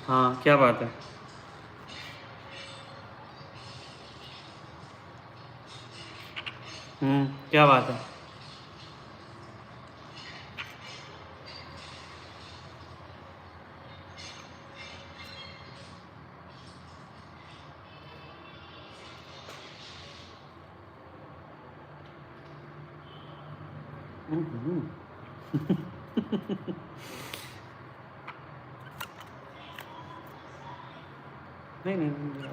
हाँ, क्या बात है? क्या बात है? हुँ। नहीं, नहीं, नहीं,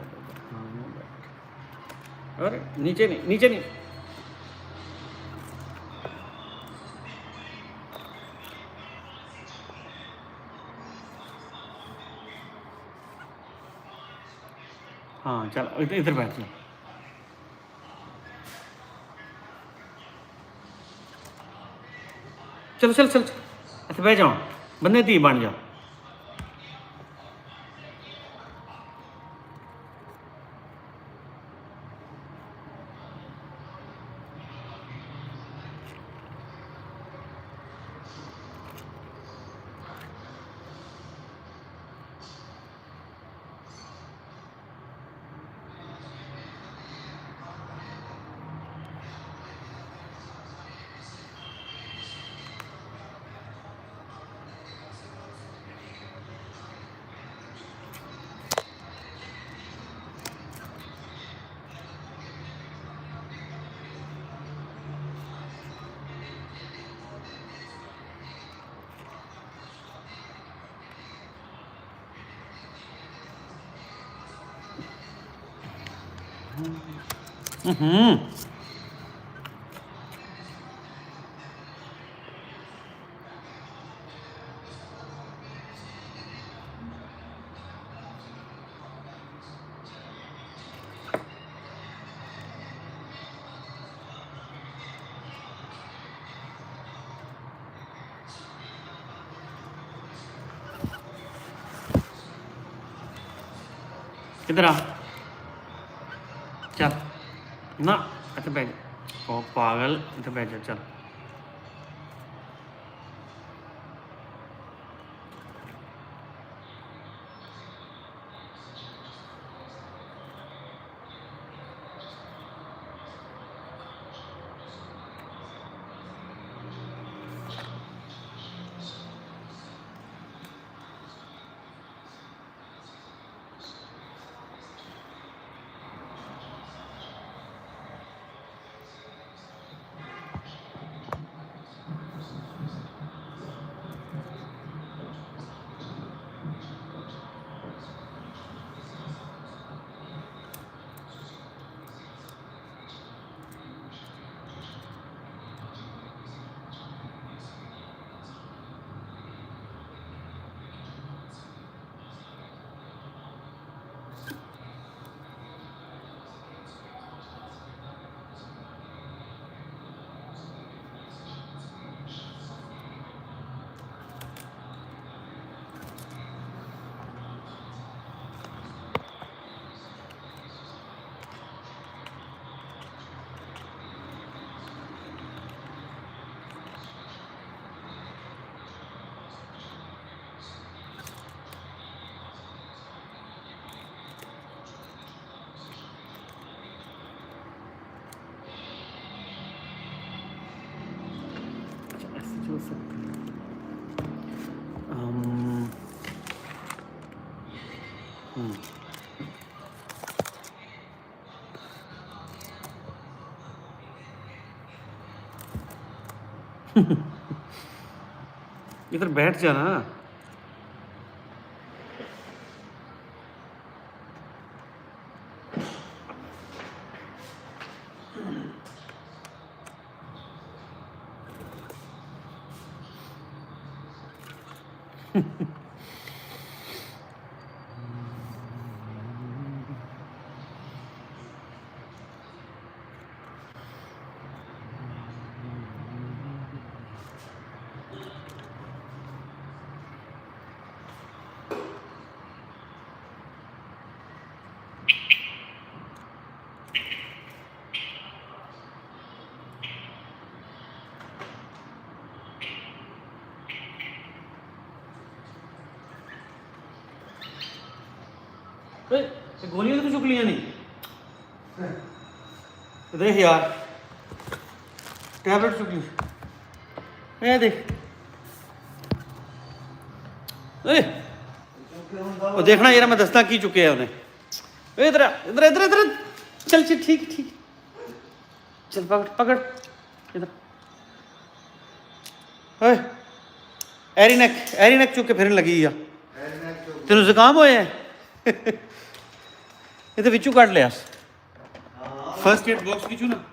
हाँ, नो बैट। अरे! नीचे नहीं, नीचे नहीं। हाँ, चल इधर बैठ जा। चलो, चल, चल, चल। अच्छा बैठ जाओ। बंदे दी बन जाओ। हुँ। इधर आ। चल। ना, अच्छा बैठ जा। ओ पागल, इधर बैठ जा, चल। अच्छा ऐसे जो सकते हैं। हुँ। इधर बैठ जा ना। ये गोलियां तो चुक लिया नहीं, देख यार टैबलेट चुक ली, ये देख वो देखना यार, मैं दसना की चुके हैं उन्हें। इधर इधर इधर इधर चल चल, ठीक ठीक, चल पकड़ पकड़ इधर। एरीनेक चुक के फिरन लगी या तेन जुकाम होया है? ये तो विचू कट लिया फर्स्ट एड बॉक्स की ना।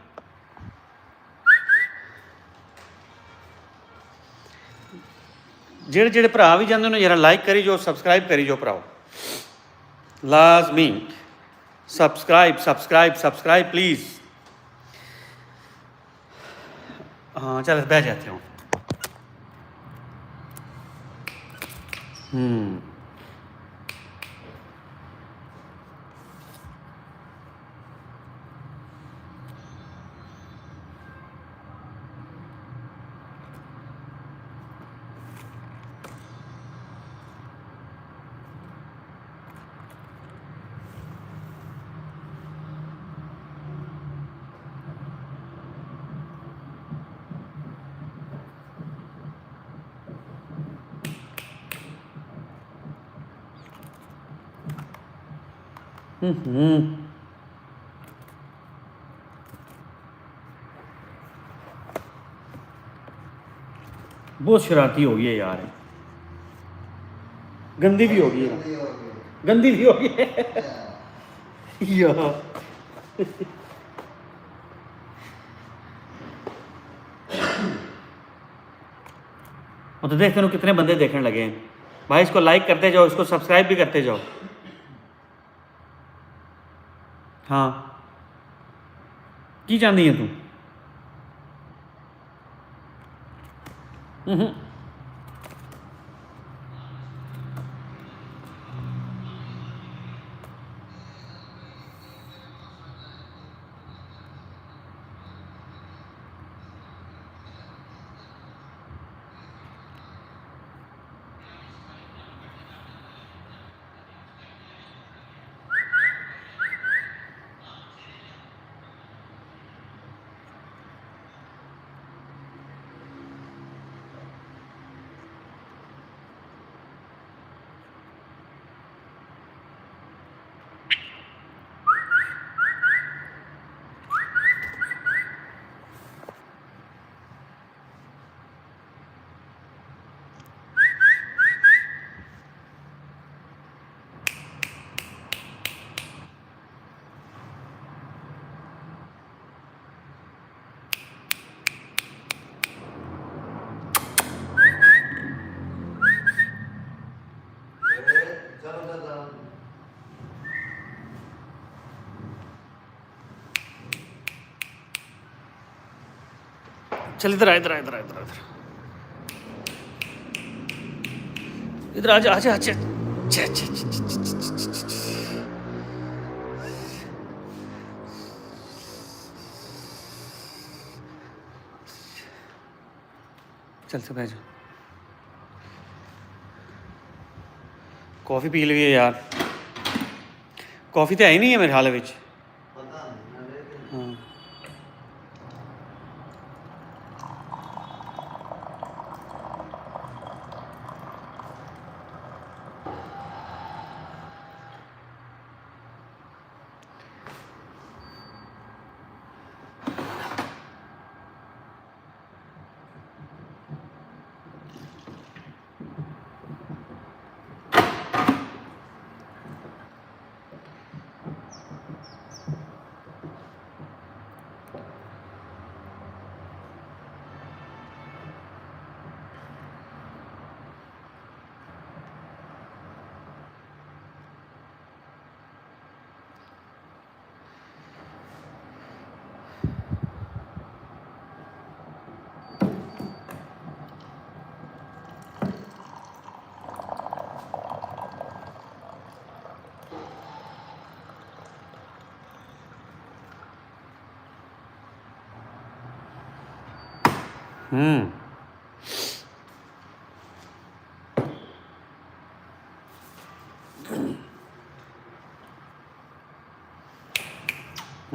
जेड़े जेड़े भरा भी जाते हैं जरा लाइक करी जो, सबसक्राइब करी जो भराओ, लाजमी सब्सक्राइब सब्सक्राइब सब्सक्राइब प्लीज़। हाँ चल बह जाते हो। बहुत शरारती हो गई है यार, गंदी भी हो गई है, गंदी भी हो गई है यार। और तो देखते हो कितने बंदे देखने लगे हैं भाई, इसको लाइक करते जाओ, इसको सब्सक्राइब भी करते जाओ। हाँ की चाहती है तू? चल इधर आ, इधर आ, इधर आ, इधर आ, इधर आजा आजा आजा। चल से बैठ जा, कॉफ़ी पी ली यार, कॉफ़ी तो है ही नहीं है मेरे हाल में। हाँ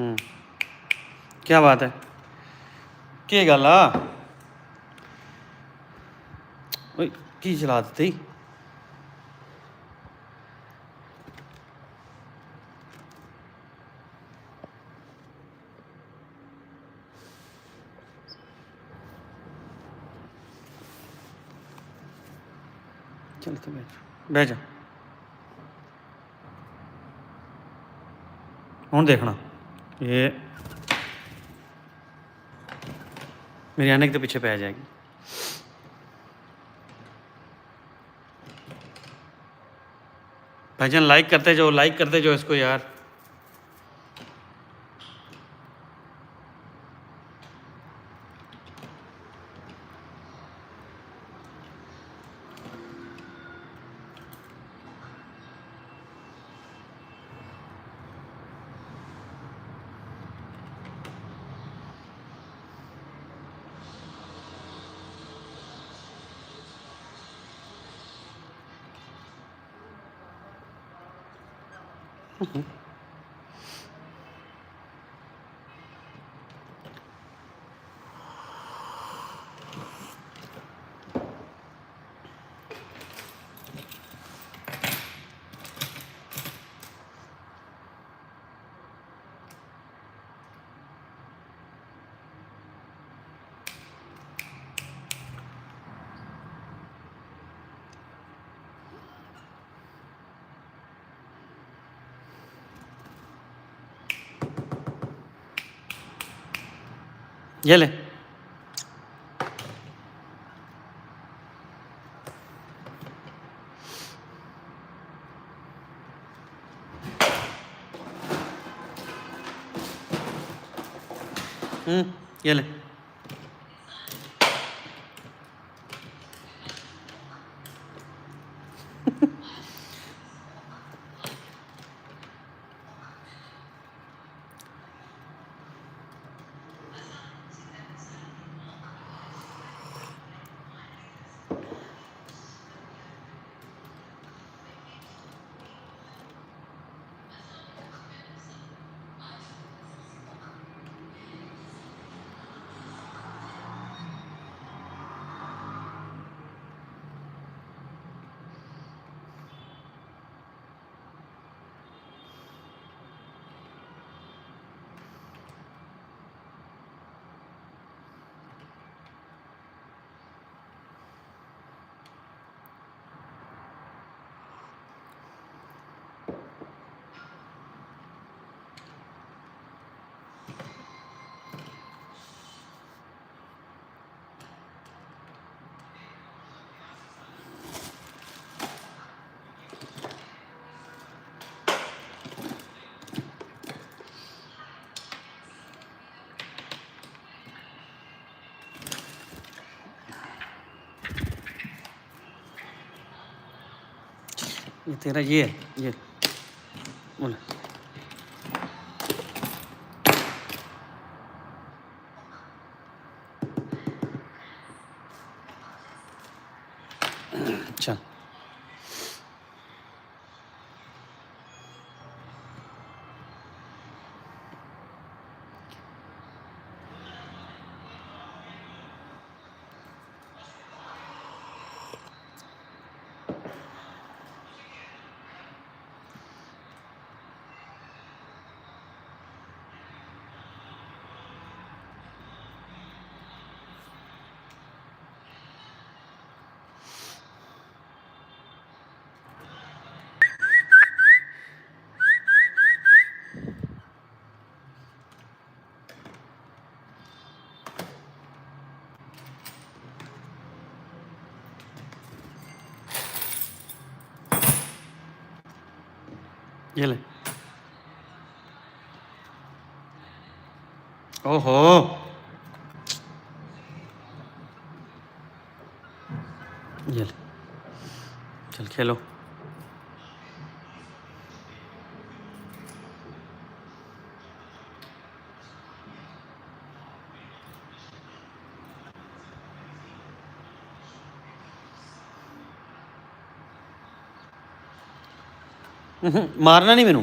क्या बात है, की गल आ की चला दी चल तो बह जा हूँ देखना ये मेरी ऐनक के पीछे पै जाएगी। भाईजान लाइक करते जाओ इसको यार। ये ले ये ले ये तेरा ये है ये बोल चल ये ले ओहो ये ले चल खेलो मारना नहीं मैनू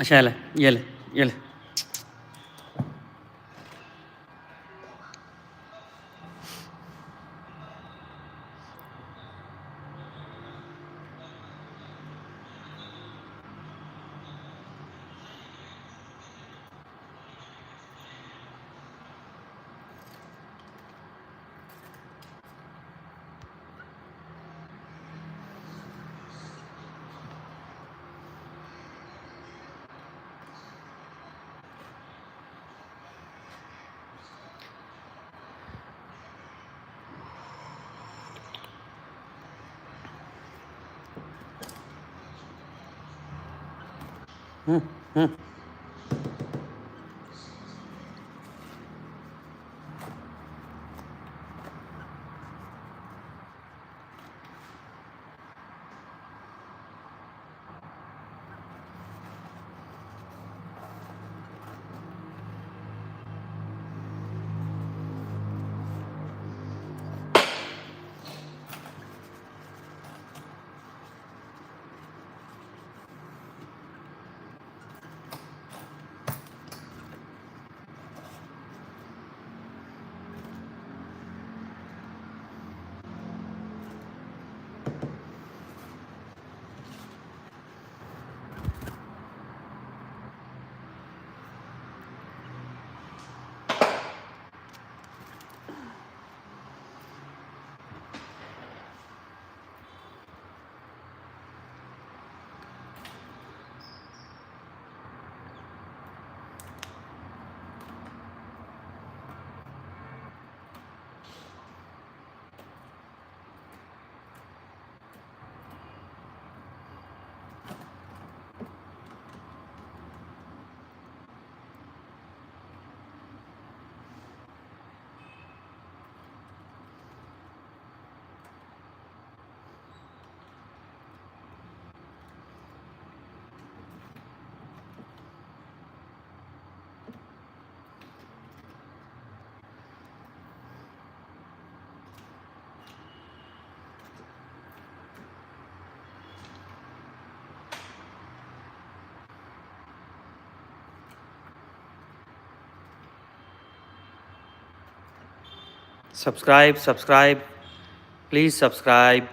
अच्छा ये ले ये ले। हम्म। Subscribe, please subscribe.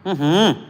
Mm-hmm.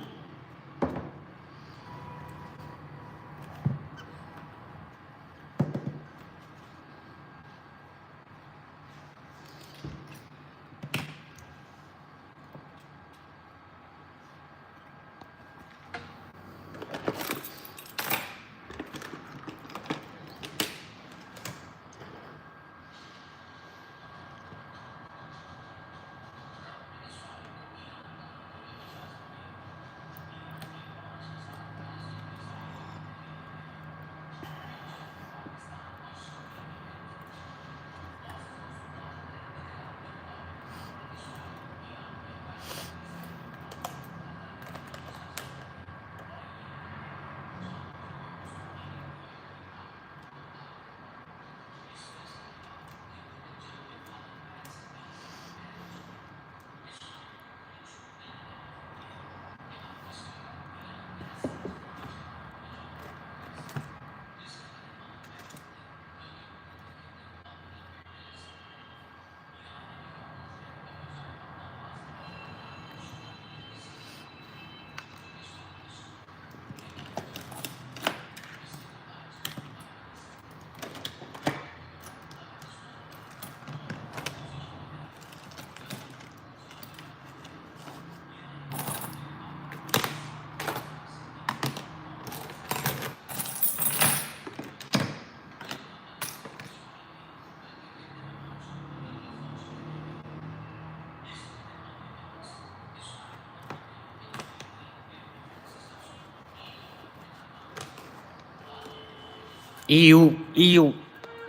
EU EU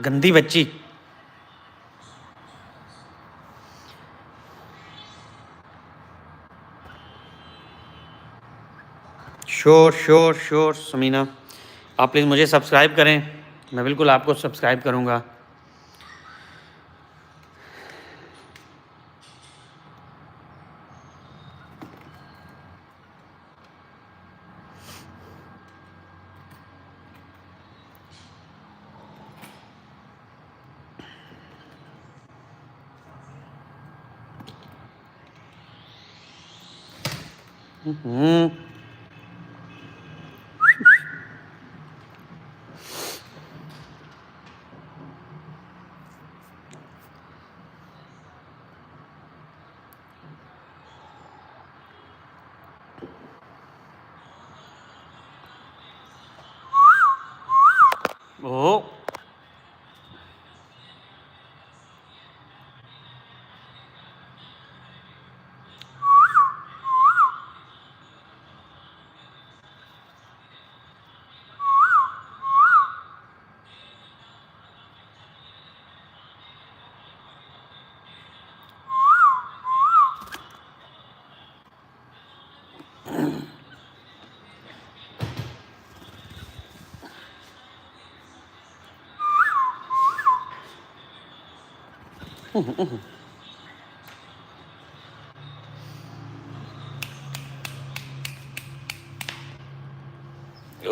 गंदी बच्ची। श्योर श्योर श्योर समीना, आप प्लीज़ मुझे सब्सक्राइब करें, मैं बिल्कुल आपको सब्सक्राइब करूँगा। ओ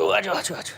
आ जाओ आ जाओ आ जाओ।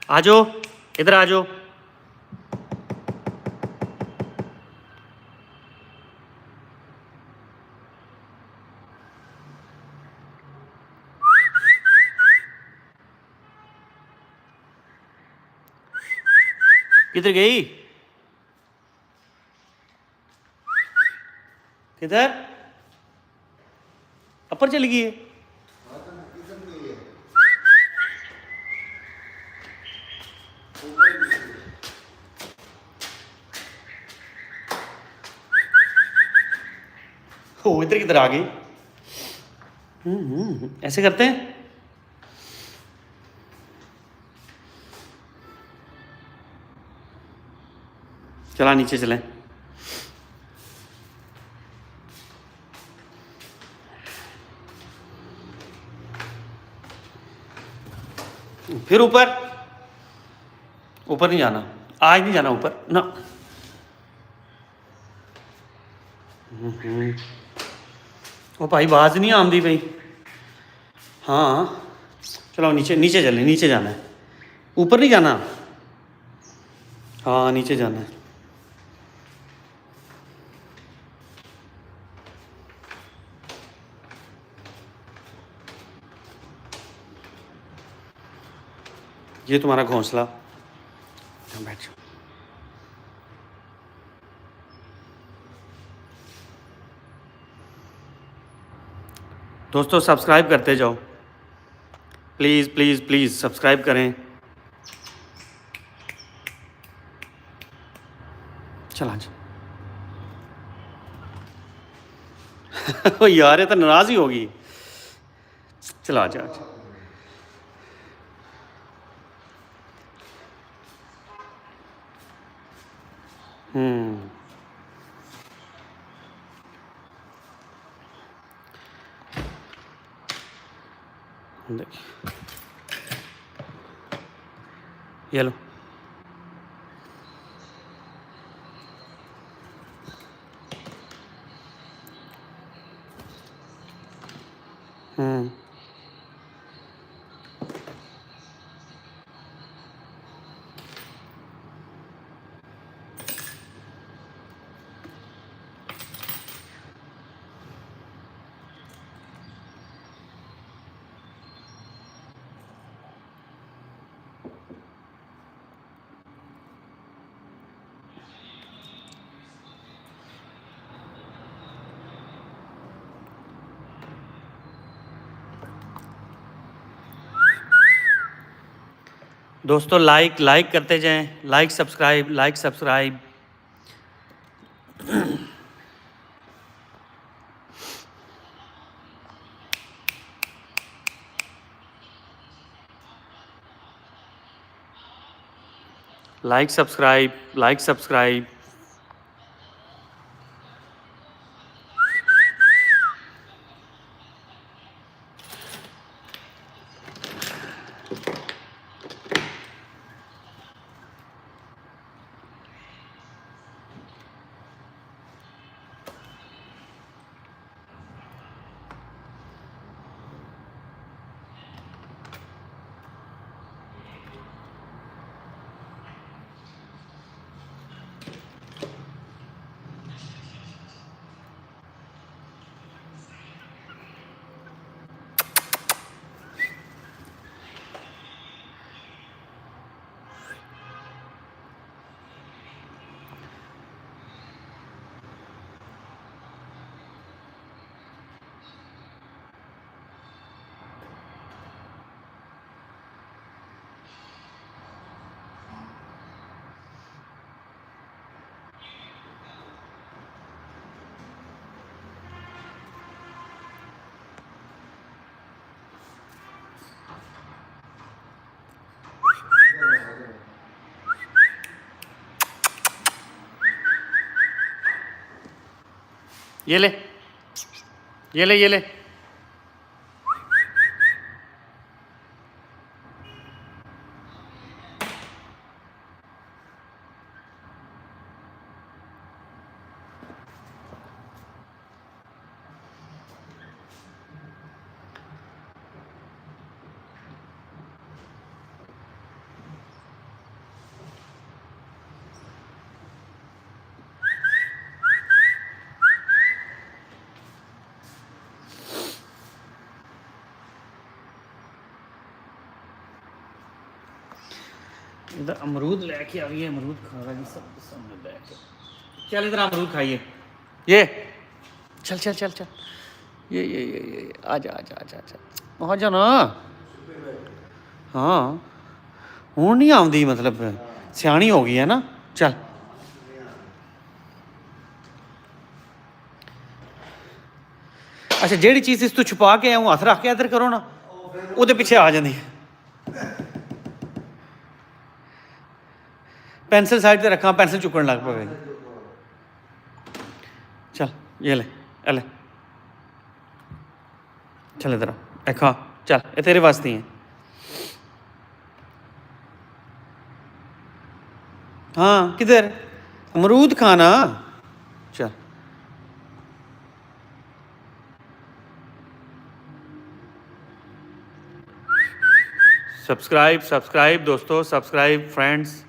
आ जाओ इधर आ जाओ। किधर गई? किधर? अपर चली गई है। ओ इधर किधर आ गई? ऐसे करते हैं। चला नीचे चलें। फिर ऊपर, ऊपर नहीं जाना, आज नहीं जाना ऊपर ना। ओ भाई आवाज नहीं आमदी भाई। हाँ चलो नीचे, नीचे चलें, नीचे जाना है, ऊपर नहीं जाना। हाँ नीचे जाना है। ये तुम्हारा घोंसला, बैठ जाओ। दोस्तों सब्सक्राइब करते जाओ, प्लीज़ प्लीज़ प्लीज़ सब्सक्राइब करें। चला जा। ओ यार ये तो नाराज़ ही होगी। चला जा। देखिए ये लो। दोस्तों लाइक करते जाएं, लाइक सब्सक्राइब। Like subscribe. ये ले, ये ले। इधर अमरूद लेके आइए, अमरूद खा रहा है सब सामने बैठ के। चल इधर अमरूद खाइए। ये चल चल चल चल, ये आजा आजा आजा आजा, आ जा ना। हाँ हूँ नहीं आती, मतलब सियानी हो गई है ना। चल अच्छा, जेड़ी चीज़ इस तू छुपा के हूँ हथ रख के इधर करो ना, वो पिछे आ जाती है। पेंसिल साइड पे रखा, पेंसिल चुकन लग पवे। चल ये ले चल इधर आ, खा। चल ये तेरे वास्ते ही है। हाँ किधर अमरूद खाना। चल सब्सक्राइब दोस्तों, सब्सक्राइब फ्रेंड्स।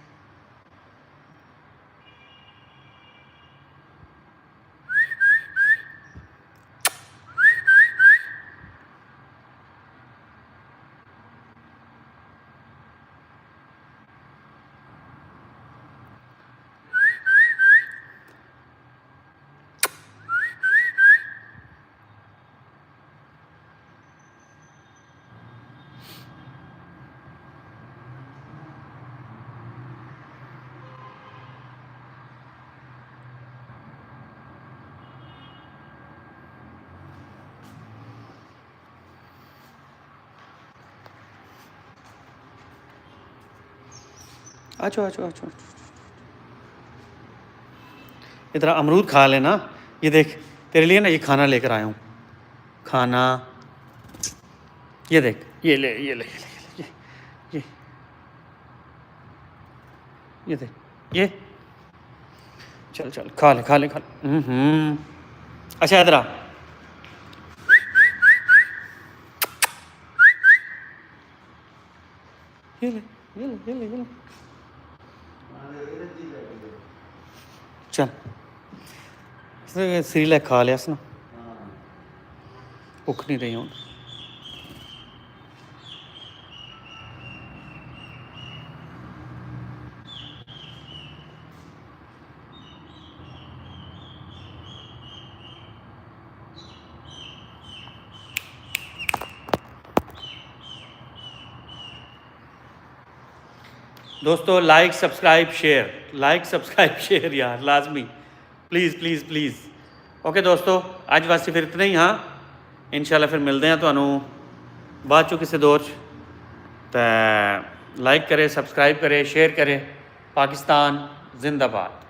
आचो आचो आचो, इधर अमरूद खा लेना। ये देख तेरे लिए ना ये खाना लेकर आया हूँ, खाना। ये देख, ये ले ये ले ये ले ये ये देख ये। चल चल खा ले खा ले खा ले। अच्छा इधर आ। ये ले ये ले ये ले ये ले। चल सीरियल खा लिया ना, भुख नहीं रही हूँ। दोस्तों लाइक सब्सक्राइब शेयर यार लाजमी, प्लीज़ प्लीज़ प्लीज़। ओके दोस्तों अज वास्ते फिर इतना ही। हाँ इंशाल्लाह फिर मिलते हैं तुहानू बाद चो किसी दौर तो लाइक करें, सब्सक्राइब करें, शेयर करें। पाकिस्तान जिंदाबाद।